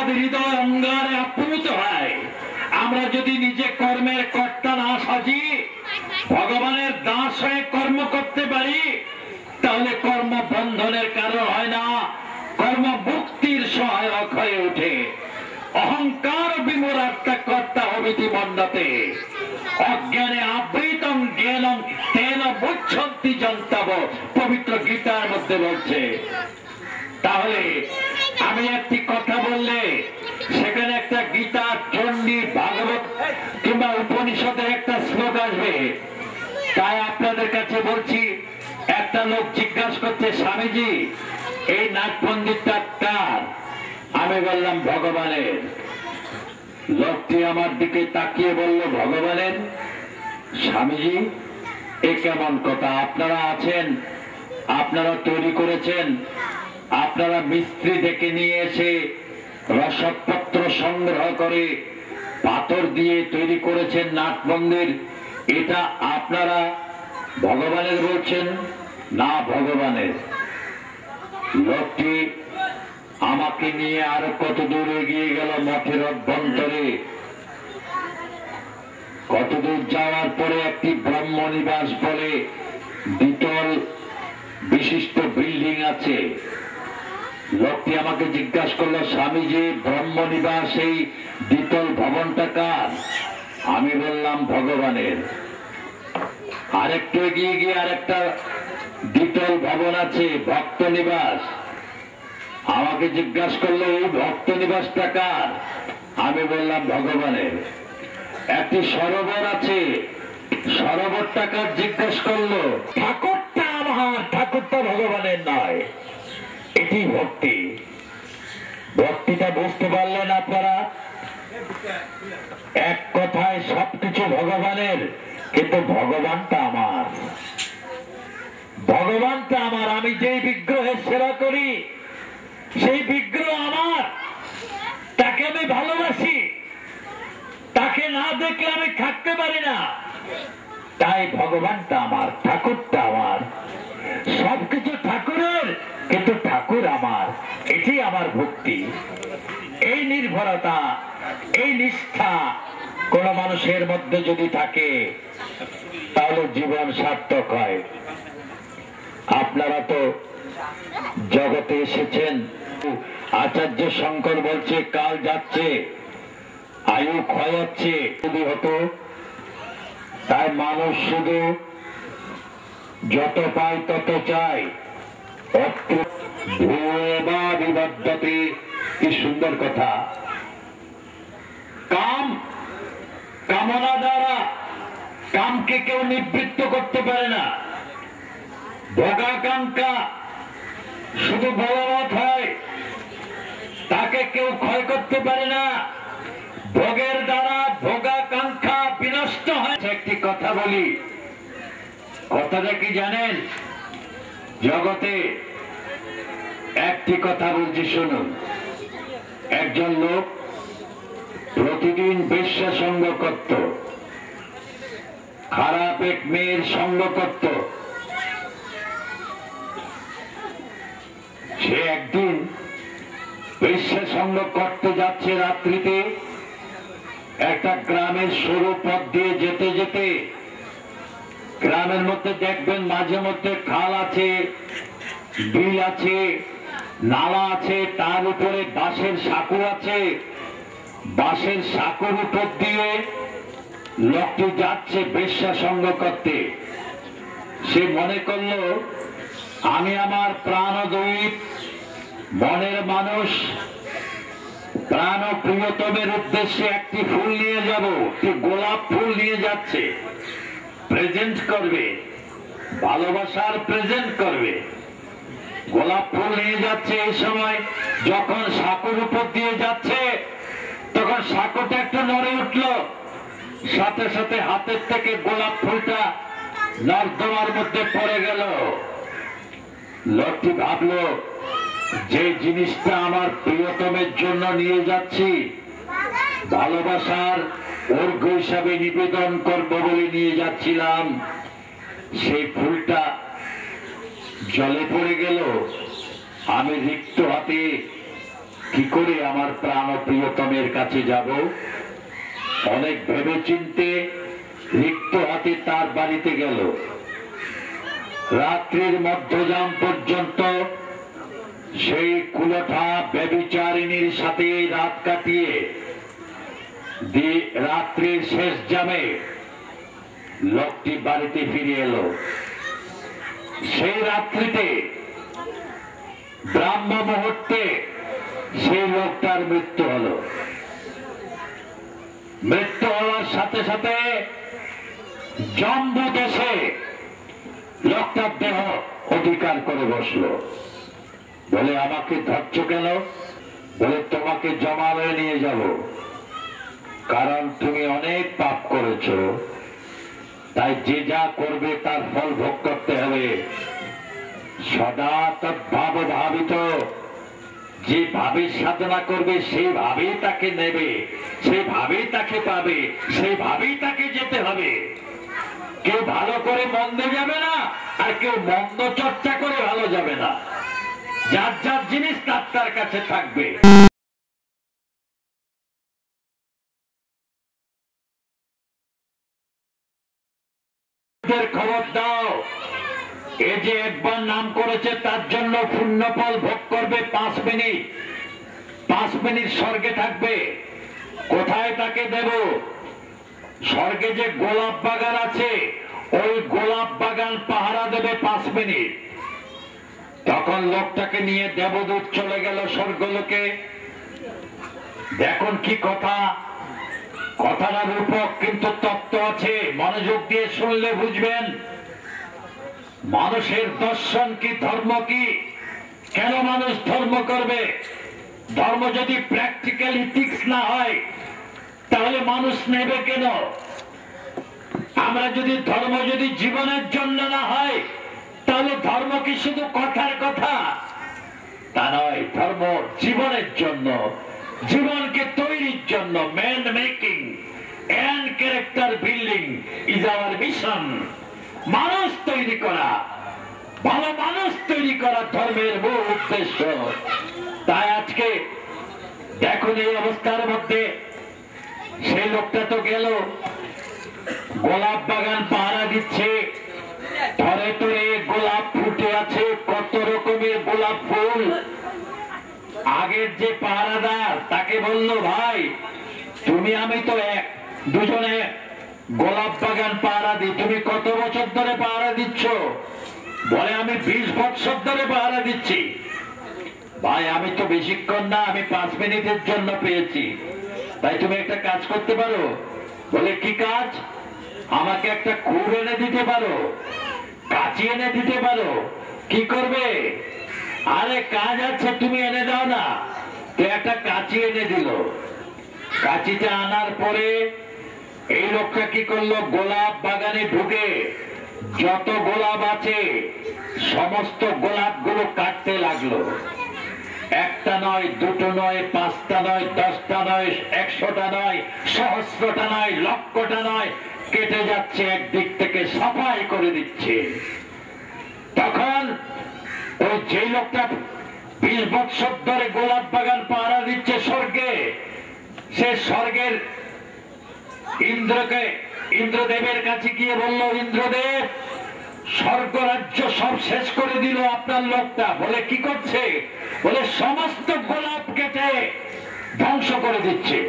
আমাদের হৃদয় অঙ্গারে আপ্লুত হয়। আমরা যদি নিজে কর্মের কর্তা না সাজি ভগবানের দাস হয়ে কর্ম করতে পারি, তাহলে কর্ম বন্ধনের কারণ হয় না, কর্ম মুক্তির সহায়ক হয়ে ওঠে। অহংকার বিমূঢ়াত্মা কর্তা হবিতি মণ্ডপে অজ্ঞানে আবৃতং জ্ঞানং তেন মুচ্ছন্তি যন্তব, পবিত্র গীতার মধ্যে বলছে। তাহলে আমি একটি কথা বললে সেখানে একটা গীতা, চণ্ডী, ভাগবত কিংবা উপনিষদের একটা শ্লোক আসবে। তাই আপনাদের কাছে বলছি, একটা লোক জিজ্ঞাসা করছে, স্বামীজি এই নাট মন্দিরটা কার? আমি বললাম ভগবানের। লোকটি আমার দিকে তাকিয়ে বলল, ভগবানের? স্বামীজি এ কেমন কথা? আপনারা আছেন, আপনারা তৈরি করেছেন, আপনারা মিস্ত্রি ডেকে নিয়ে এসে রসদপত্র সংগ্রহ করে পাথর দিয়ে তৈরি করেছেন নাট মন্দির, এটা আপনারা ভগবানের বলছেন? না, ভগবানের। লোকটি আমাকে নিয়ে আরো কত দূর এগিয়ে গেল মঠের অভ্যন্তরে। কতদূর যাওয়ার পরে একটি ব্রহ্মনিবাস বলে দ্বিতল বিশিষ্ট বিল্ডিং আছে। লোকটি আমাকে জিজ্ঞাসা করলো, স্বামীজি ব্রহ্মনিবাস এই দ্বিতল ভবনটা কার? আমি বললাম ভগবানের। আরেকটু এগিয়ে গিয়ে আরেকটা দ্বিতল ভবন আছে, ভক্ত নিবাস। আমাকে জিজ্ঞাসা করলো, এই ভক্ত নিবাসটা কার? আমি বললাম ভগবানের। একটি সরোবর আছে, সরোবরটা কার? জিজ্ঞাসা করলো। ঠাকুরটা আমার, ঠাকুরটা ভগবানের নয়। এটি ভক্তি। ভক্তিটা বুঝতে পারলেন আপনারা? এক কথায় সবকিছু ভগবানের, কিন্তু ভগবানটা আমার। ভগবানটা আমার। আমি যেই বিগ্রহের সেবা করি সেই বিগ্রহ আমার, তাকে আমি ভালোবাসি, তাকে না দেখলে আমি থাকতে পারি না। তাই ভগবানটা আমার, ঠাকুরটা আমার। সবকিছু ঠাকুরের, কিন্তু ঠাকুর আমার। এটি আমার ভক্তি। এই নির্ভরতা, এই নিষ্ঠা কোন মানুষের মধ্যে যদি থাকে তাহলে জীবন সার্থক হয়। আপনারা তো জগতে এসেছেন, আচার্য শঙ্কর বলছে কাল যাচ্ছে, আয়ু ক্ষয় হচ্ছে। যদি হতো তাই মানুষ শুধু যত পায় তত চায়। কি সুন্দর কথা! কাম, কামনা দ্বারা কামকে কেউ নিবৃত্ত করতে পারে না। ভোগাকাঙ্ক্ষা শুধু বলবৎ হয়, তাকে কেউ ক্ষয় করতে পারে না। ভোগের দ্বারা ভোগাকাঙ্ক্ষা বিনষ্ট হয়। একটি কথা বলি, কথাটা কি জানেন? জগতে একটি কথা বলছি শুনুন। একজন লোক প্রতিদিন বেশ্যা সঙ্গ করত, খারাপ এক মেয়ের সঙ্গ করত। সে একদিন বেশ্যা সঙ্গ করতে যাচ্ছে রাত্রিতে, একটা গ্রামের সরু পথ দিয়ে যেতে যেতে গ্রামের মধ্যে দেখবেন মাঝে মধ্যে খাল আছে, বিল আছে, নালা আছে, তার উপরে বাঁশের সাঁকো আছে। বাঁশের সাঁকোর উপর দিয়ে লোকটি যাচ্ছে বেশ্যা সঙ্গ করতে। সে মনে করলো, আমি আমার প্রাণদৈব মনের মানুষ, প্রাণ প্রিয়তমের উদ্দেশ্যে একটি ফুল নিয়ে যাব। একটি গোলাপ ফুল নিয়ে যাচ্ছে, প্রেজেন্ট করবে, ভালোবাসার প্রেজেন্ট করবে। গোলাপ ফুল নিয়ে যাচ্ছে। এই সময় যখন সাঁকোর উপর দিয়ে যাচ্ছে তখন সাঁকোটা একটু নড়ে উঠলো, সাথে সাথে হাতের থেকে গোলাপ ফুলটা নর্দমার মধ্যে পড়ে গেল। লোকটি ভাবলো, যে জিনিসটা আমার প্রিয়তমের জন্য নিয়ে যাচ্ছি, ভালোবাসার অর্ঘ্য হিসাবে নিবেদন করবো বলে নিয়ে যাচ্ছিলাম, সেই ফুলটা জলে পড়ে গেল। আমি রিক্ত হাতে কি করে আমার প্রাণ প্রিয়তমের কাছে যাব? অনেক ভেবে চিনতে রিক্ত হাতে তার বাড়িতে গেল। রাত্রির মধ্যযাম পর্যন্ত সেই কুলঠা ব্যভিচারিণীর সাথে রাত কাটিয়ে রাত্রির শেষ জামে লোকটি বাড়িতে ফিরে এলো। সেই রাত্রিতে ব্রাহ্ম মুহূর্তে সেই লোকটার মৃত্যু হলো। মৃত্যু হওয়ার সাথে সাথে জম্বু দেশে লোকটার দেহ অধিকার করে বসলো। বলে আমাকে ধরছ কেন? বলে তোমাকে জমালয়ে নিয়ে যাব, কারণ তুমি অনেক পাপ করেছ, তাই যে যা করবে তার ফল ভোগ করতে হবে। সদা তদ্ভাব ভাবিত, যেভাবে সাধনা করবে সেইভাবেই তাকে নেবে, সেইভাবেই তাকে পাবে, সেইভাবেই তাকে যেতে হবে। কেউ ভালো করে মন্দে যাবে না, আর কেউ মন্দ চর্চা করে ভালো যাবে না। যার যার জিনিস তার তার কাছে থাকবে। খবর দাও, এ যে একবার নাম করেছে তার জন্য পুণ্যফল ভোগ করবে 5 মিনিট। 5 মিনিট স্বর্গে থাকবে। কোথায় তাকে দেব? স্বর্গে যে গোলাপ বাগান আছে, ওই গোলাপ বাগান পাহারা দেবে 5 মিনিট। তখন লোকটাকে নিয়ে দেবদূত চলে গেল স্বর্গলোকে। দেখুন কি কথা, কথাটা রূপক কিন্তু তত্ত্ব আছে, মনোযোগ দিয়ে শুনলে বুঝবেন। মানুষের দর্শন কি, ধর্ম কি, কেন মানুষ ধর্ম করবে? ধর্ম যদি প্র্যাকটিক্যাল ইথিক্স না হয় তাহলে মানুষ নেবে কেন? আমরা যদি ধর্ম যদি জীবনের জন্য না হয় তাহলে ধর্ম কি শুধু কথার কথা? তা নয়, ধর্ম জীবনের জন্য, জীবনকে তৈরির জন্য। Man making and character building is our mission. মানুষ তৈরি করা, ভালো মানুষ তৈরি করা ধর্মের মূল উদ্দেশ্য। তাই আজকে দেখুন এই অবস্থার মধ্যে সেই লোকটা তো গেল, গোলাপ বাগান পাহারা দিচ্ছে। ধরে ধরে গোলাপ ফুটে আছে, কত রকমের গোলাপ ফুল। আগের যে পাহারাদার তাকে বলল, ভাই তুমি আমি তো দুজনে গোলাপ বাগান পাহারা দিই, তুমি কত বছর ধরে পাহারা দিচ্ছ? বলে আমি 20 বছর ধরে পাহারা দিচ্ছি। ভাই আমি তো বেশিক্ষণ না, আমি 5 মিনিটের জন্য পেয়েছি, তাই তুমি একটা কাজ করতে পারো? বলে কি কাজ? আমাকে একটা কুর এনে দিতে পারো, কাঁচি এনে দিতে পারো? কি করবে? আরে কাজ আছে, তুমি এনে দাও না। তো একটা কাঁচি এনে দিল। কাঁচিটা আনার পরে এই লোকটা কি করলো, গোলাপ বাগানে ঢুকে যত গোলাপ আছে সমস্ত গোলাপ গুলো কাটতে লাগলো। একটা নয়, দুটো নয়, 5টা নয়, 10টা নয়, 100টা নয়, সহস্রটা নয়, লক্ষটা নয়, কেটে যাচ্ছে, একদিক থেকে সাফাই করে দিচ্ছে। তখন ওই যে লোকটা 20 বছর ধরে গোলাপ বাগান পাহারা দিচ্ছে স্বর্গে, সে স্বর্গের ইন্দ্রদেবের কাছে গিয়ে বলল, ইন্দ্রদেব স্বর্গ রাজ্য সব শেষ করে দিল আপনার লোকটা। বলে কি করছে? বলে সমস্ত গোলাপ কেটে ধ্বংস করে দিচ্ছে।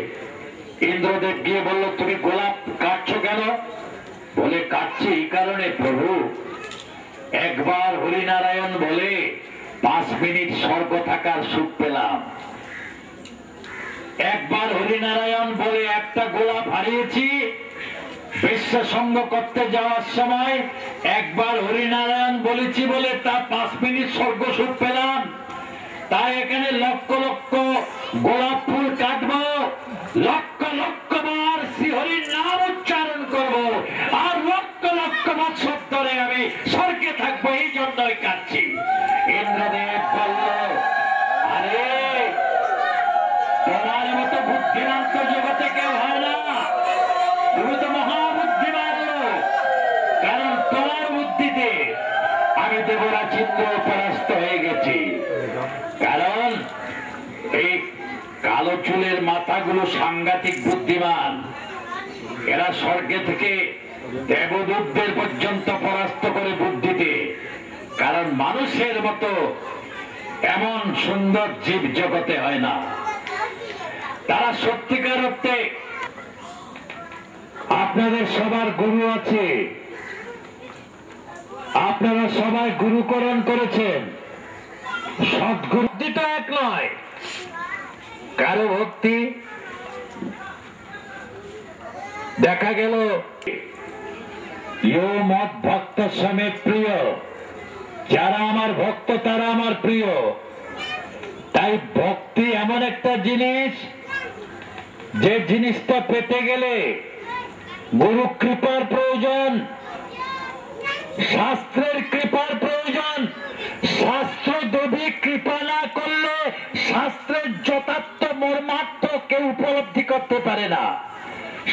ইন্দ্রদেব গিয়ে বলল, তুমি গোলাপ কাটছো কেন? বলে কাটছি এই কারণে প্রভু, একবার হরিনারায়ণ বলে 5 মিনিট স্বর্গ থাকার সুখ পেলাম। একবার হরিনারায়ণ বলে একটা গোলাপ হারিয়েছি, বিশ্ব সঙ্গ করতে যাওয়ার সময় একবার হরিনারায়ণ বলেছি বলে তা 5 মিনিট স্বর্গ সুখ পেলাম। তাই এখানে লক্ষ লক্ষ গোলাপ ফুল কাটবো, লক্ষ লক্ষ বার শ্রীহরির নাম উচ্চারণ করবো, আর লক্ষ লক্ষ বছর ধরে আমি স্বর্গে থাকবো, এই জন্যই কাটছি। ইন্দ্রদেব বলল, আরে তোমার মতো বুদ্ধিমান তো জগতে কেউ হয় না, তুমি তো মহাবুদ্ধিমান লোক। কারণ তোমার বুদ্ধিতে আমি দেবরাজ ইন্দ্র পরাস্ত হয়ে গেছি। কারণ এই কালো চুলের মাথাগুলো সাংঘাতিক বুদ্ধিমান। এরা স্বর্গে থেকে দেবদূতদের পর্যন্ত পরাস্ত করে বুদ্ধিতে, কারণ মানুষের মতো এমন সুন্দর জীব জগতে হয় না। তারা সত্যিকার অর্থে আপনাদের সবার গুরু আছে, আপনারা সবাই গুরুকরণ করেছেন। সদ্গুরুটা এক নয়, কারো ভক্তি দেখা গেল ইয়ো মত ভক্ত সমেত প্রিয়, যারা আমার ভক্ত তারা আমার প্রিয়। তাই ভক্তি এমন একটা জিনিস, যে জিনিসটা পেতে গেলে গুরু কৃপার প্রয়োজন, শাস্ত্রের কৃপার প্রয়োজন। শাস্ত্র দেবী কৃপা না করলে শাস্ত্রের যথার্থ মর্মার্থ কেউ উপলব্ধি করতে পারে না।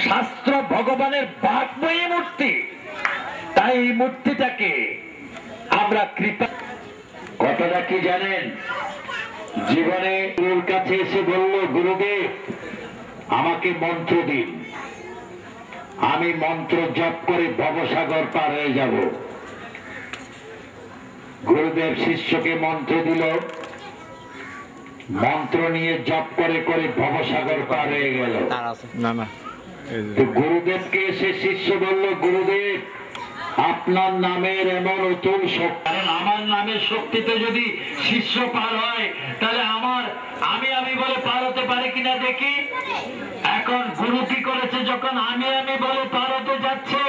শাস্ত্র ভগবানের বাগ্ময়ী মূর্তি, তাই এই মূর্তিটাকে আমরা কৃপা। কথাটা কি জানেন? জীবনে গুরুর কাছে এসে বলল, গুরুদেব আমাকে মন্ত্র দিন, আমি মন্ত্র জপ করে ভবসাগর পার হয়ে যাব। গুরুদেব শিষ্যকে মন্ত্র দিল, মন্ত্র নিয়ে জপ করে করে ভবসাগর পার হয়ে গেল। গুরুদেবকে এসে শিষ্য বলল, গুরুদেব আপনার নামের এমন অতুল শক্তি, কারণ আমার নামের শক্তিতে যদি শিষ্য পার হয় তাহলে আমি বলে পার হতে পারে কিনা দেখি। এখন গুরু কি করেছে, যখন আমি বলে পার হতে যাচ্ছে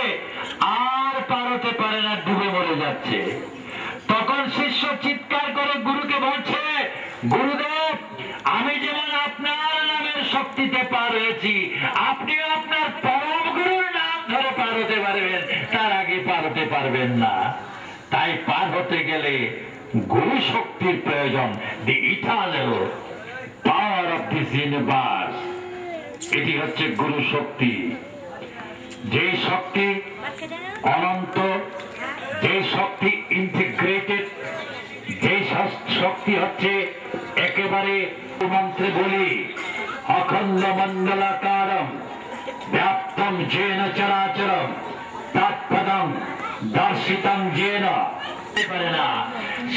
আর পার হতে পারে না, ডুবে মরে যাচ্ছে। তখন শিষ্য চিৎকার করে গুরুকে বলছে, গুরুদেব আমি যেমন আপনার নামের শক্তিতে পার হয়েছি, আপনিও আপনার পরম গুরুর নাম ধরে পার হতে পারবেন, তার আগে পার হতে পারবেন না। তাই পার হতে গেলে গুরু শক্তির প্রয়োজন। The eternal power of this universe, এটি হচ্ছে গুরু শক্তি। যে শক্তি অনন্ত, যে শক্তি ইন্টিগ্রেটেড, যে শক্তি হচ্ছে একেবারে মন্ত্রে বলি, অখণ্ড মণ্ডলাকারম ব্যাপ্তম যেন চরাচরম তৎপদম দর্শিতম যেন পারে না।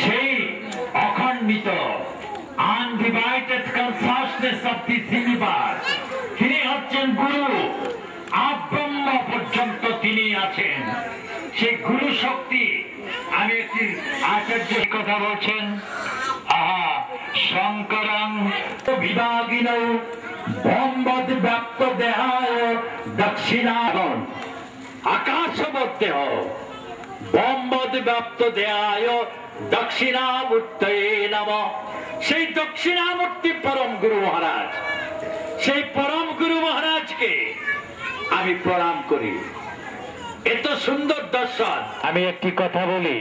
সেই অখণ্ডিত undivided consciousness of this universe, তিনি হচ্ছেন গুরু। আব্রহ্ম পর্যন্ত তিনি আছেন, সেই গুরু শক্তি। আমি একটি আচার্য কথা বলছেন, আহা শঙ্করং বিভাগিন ব্রহ্মদ ব্যাপ্ত দেহায় দক্ষিণাগণ আকাশবদ্ধ ব্রহ্মদ ব্যাপ্ত দেহায় দক্ষিণামূর্তয়ে নমঃ। সেই দক্ষিণামূর্তি পরম গুরু মহারাজ, সেই পরম গুরু মহারাজকে আমি প্রণাম করি। এত সুন্দর দর্শন। আমি একটি কথা বলি,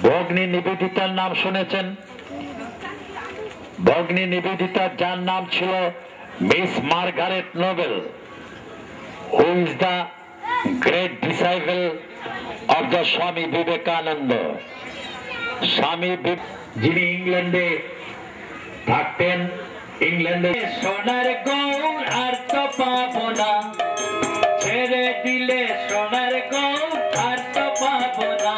ভগ্নী নিবেদিতার নাম শুনেছেন? ভগ্নী নিবেদিতার যার নাম ছিল miss Margaret Nobel, who is the great disciple of the Swami Vivekananda. স্বামী যিনি ইংল্যান্ডে থাকতেন, ইংল্যান্ডে সোনার গৌর আর তো পাবো না, ছেড়ে দিলে সোনার গৌর আর তো পাবো না,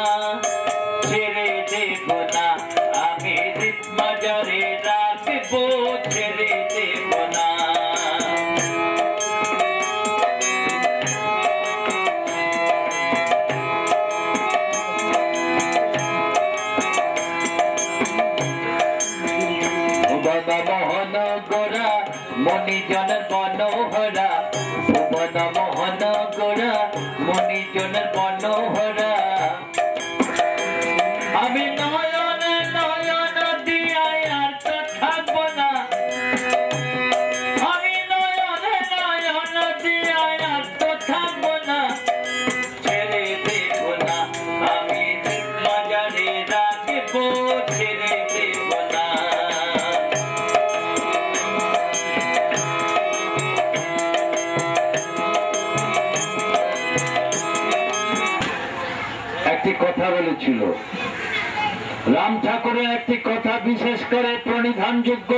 ছেড়ে দেব না আমি মাজারে রাখবো, ছেড়ে দেব না। মোহন গোরা মণিজন মনোহরা, ভুবন মোহন গোরা মণিজন মনোহরা, আমি নয়ন নয়ন দিয়ায় আর তো থাকবো না, আমি নয়ন নয়ন দিয়ায় আর তো থাকবো না, ছেড়ে দেব না আমি মাজারে রাখবো, ছেড়ে দেব না। একটি কথা বলেছিল রাম ঠাকুরের, একটি কথা বিশেষ করে প্রণিধানযোগ্য।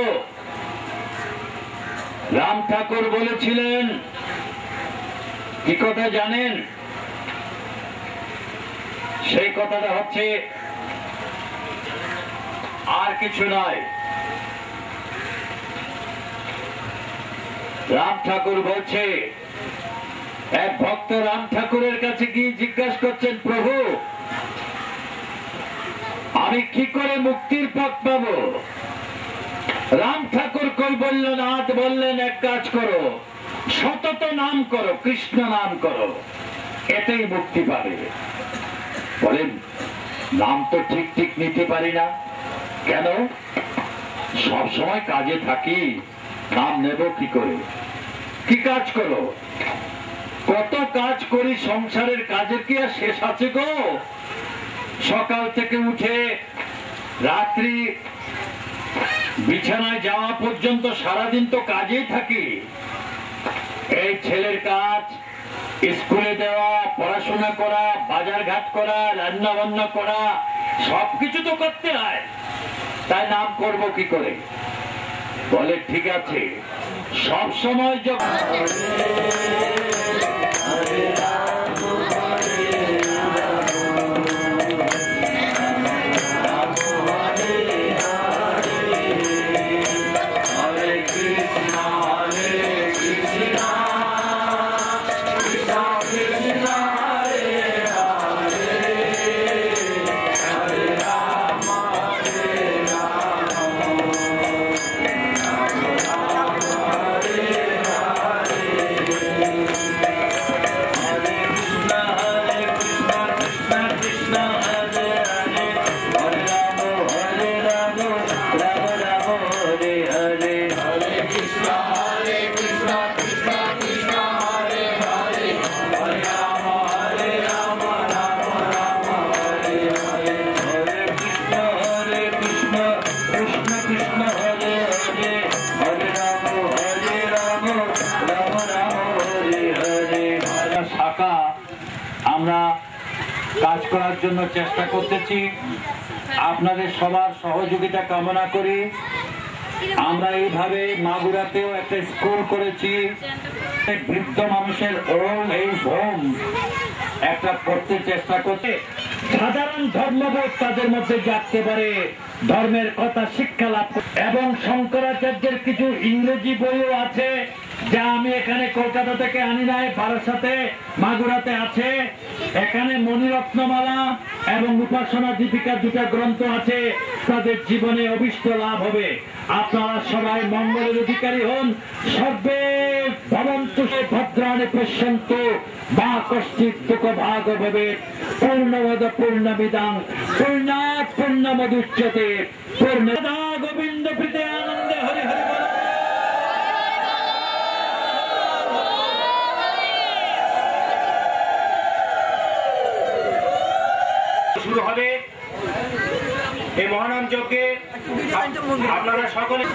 রাম ঠাকুর বলেছিলেন কি কথা জানেন? সেই কথাটা হচ্ছে আর কিছু নয়। রাম ঠাকুর বলছে, এক ভক্ত রাম ঠাকুরের কাছে গিয়ে জিজ্ঞাসা করছেন, প্রভু আমি কি করে মুক্তির পথ পাবো? রাম ঠাকুর কই বললেন, নাথ বললেন, এক কাজ করো, সতত নাম করো, কৃষ্ণ নাম করো, এতেই মুক্তি পাবে। বলেন নাম তো ঠিক ঠিক নিতে পারি না কেন? সব সময় কাজে থাকি, নাম নেব কি করে? কি কাজ করো? কত কাজ করি, সংসারের কাজের কি আর শেষ আছে গো? সকাল থেকে উঠে রাত্রি বিছানায় যাওয়া পর্যন্ত সারাদিন তো কাজেই থাকি। এই ছেলের কাজ, স্কুলে দেওয়া, পড়াশোনা করা, বাজার ঘাট করা, রান্না বান্না করা, সবকিছু তো করতে হয়, তাই নাম করব কি করে? বলে ঠিক আছে, সব সময় যখন আমরা কাজ করার জন্য চেষ্টা করতেছি। আপনাদের সবার সহযোগিতা কামনা করি। আমরা এইভাবে মাগুরাতেও একটা স্কুল করেছি, বৃদ্ধ মানুষের ওল্ড এজ হোম একটা করতে চেষ্টা করতে, সাধারণ ধর্মবোধ তাদের মধ্যে জাগতে পারে, ধর্মের কথা শিক্ষা লাভ, এবং শঙ্করাচার্যের কিছু ইংরেজি বইও আছে যা আমি এখানে কলকাতা থেকে আনি নাই, বারাসাতে মাগুরাতে আছে। এখানে মণিরত্নমালা এবং উপাসনা দীপিকা দুটা গ্রন্থ আছে, তাদের জীবনে অভিষ্ট লাভ হবে। আপনারা সবাই মঙ্গলের অধিকারী হন। সর্বে ভবন্তু ভদ্রাণি পশ্যন্তু মা কশ্চিৎ দুঃখ ভাগ ভবেৎ। পূর্ণমদ পূর্ণমিদং পূর্ণাৎ পূর্ণমদুচ্যতে। পূর্ণদা গোবিন্দ প্রীতে আনন্দে হরি হরি বল। শুরু হবে এই মহানাম যজ্ঞে। আপনারা সকলে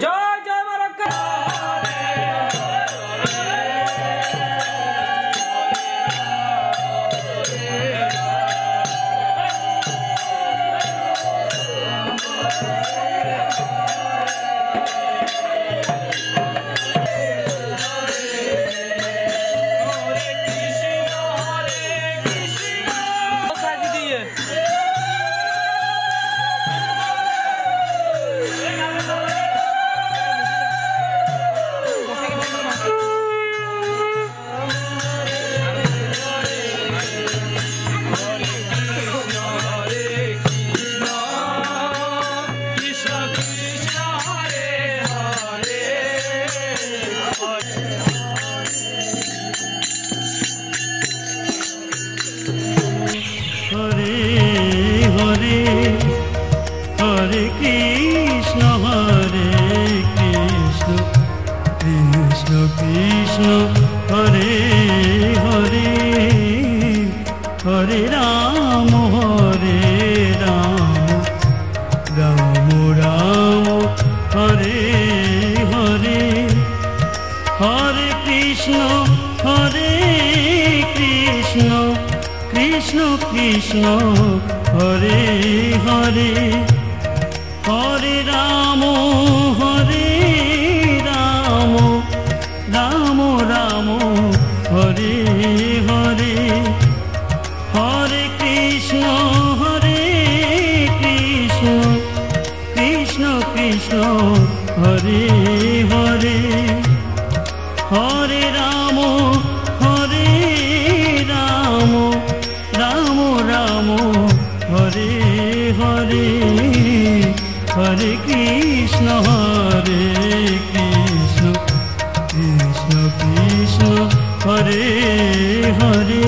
জয় জয় মা রক্ষা। হরে হরে হরে কৃষ্ণ কৃষ্ণ কৃষ্ণ হরে হরে হরে রাম রাম রাম হরে হরে হরে কৃষ্ণ কৃষ্ণ কৃষ্ণ হরে হরে হরে রাম রাম রাম হরে হরে হরে কৃষ্ণ কৃষ্ণ কৃষ্ণ হরে হরে হরে রাম রাম রাম হরে হরে হরে কৃষ্ণ কৃষ্ণ কৃষ্ণ হরে হরে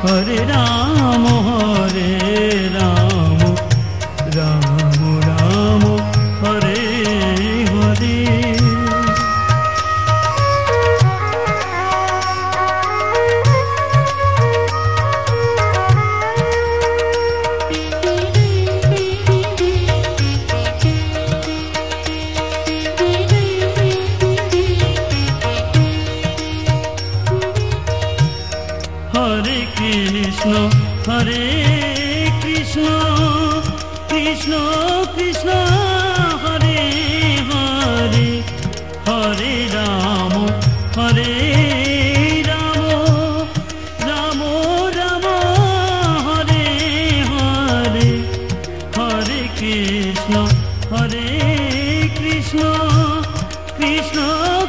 হরে রাম রাম রাম হরে হরে হরে কৃষ্ণ কৃষ্ণ কৃষ্ণ হরে হরে হরে রাম রাম রাম হরে হরে হরে কৃষ্ণ কৃষ্ণ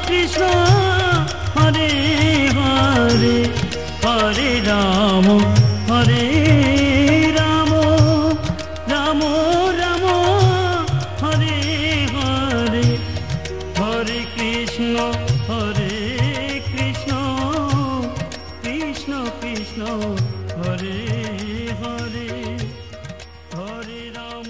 কৃষ্ণ হরে হরে হরে রাম রাম রাম হরে হরে হরে কৃষ্ণ কৃষ্ণ কৃষ্ণ হরে হরে হরে রাম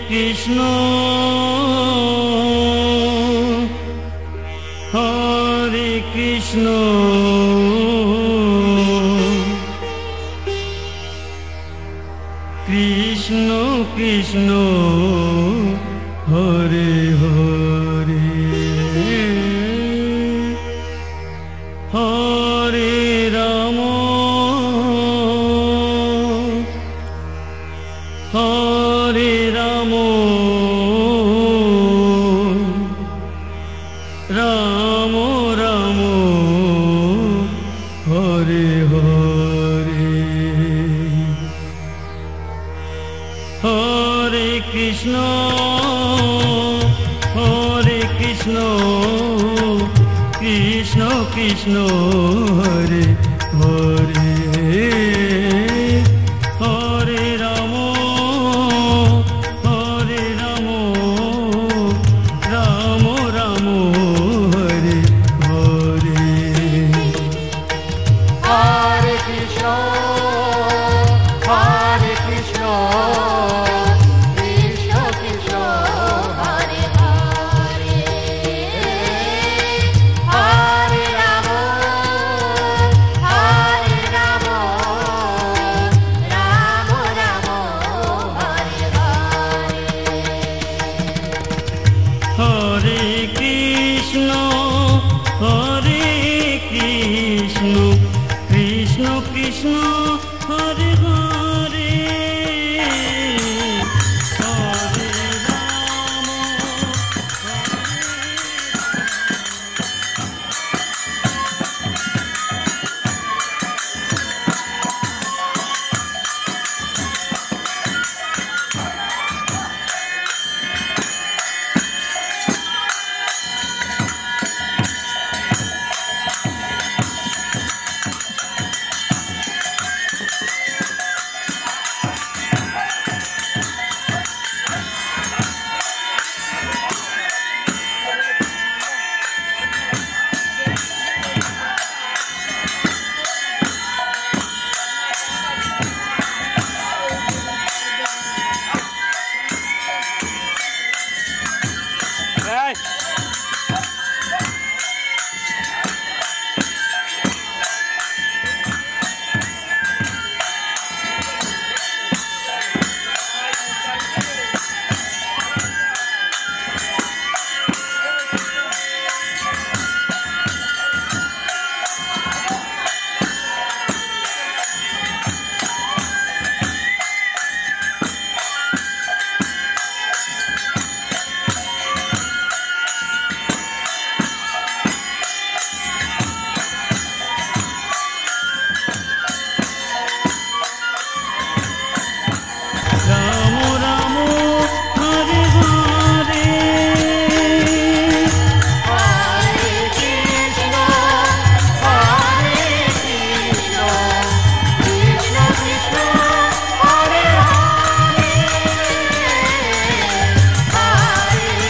কৃষ্ণ হরে Krishna Krishna Krishna Hare Hare Hare Ram Krishna Hare Hare Hare Ram Ram Ram Hare Hare Hare Krishna, Hare Krishna, Krishna Krishna, Hare Hare, Hare Rama, Hare Rama, Rama Rama, Hare Hare. হরে Krishna Krishna Krishna Hare Hare Hare Ram Krishna Krishna Hare Hare Hare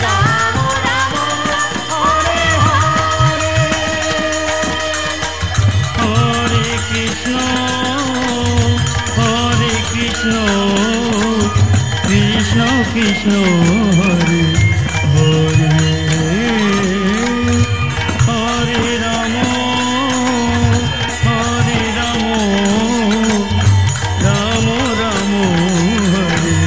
Ram Ram Ram Hare Hare Hare Krishna, Hare Krishna, Krishna Krishna, Hare Hare, Hare Rama, Hare Rama, Rama Rama, Hare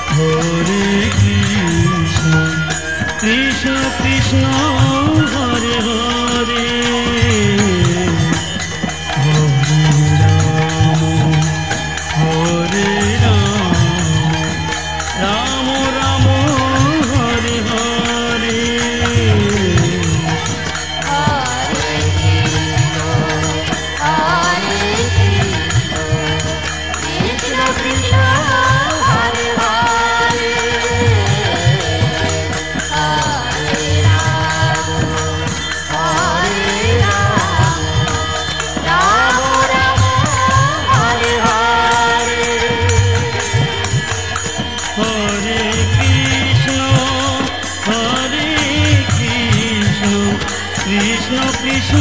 হরে Krishna Krishna Krishna Hare Hare Hare Ram Ram Hare Hare Krishna Krishna, Hare Hare, Hare Rama, Hare Rama, Rama Rama, Hare Hare. হরে কৃষ্ণ কৃষ্ণ কৃষ্ণ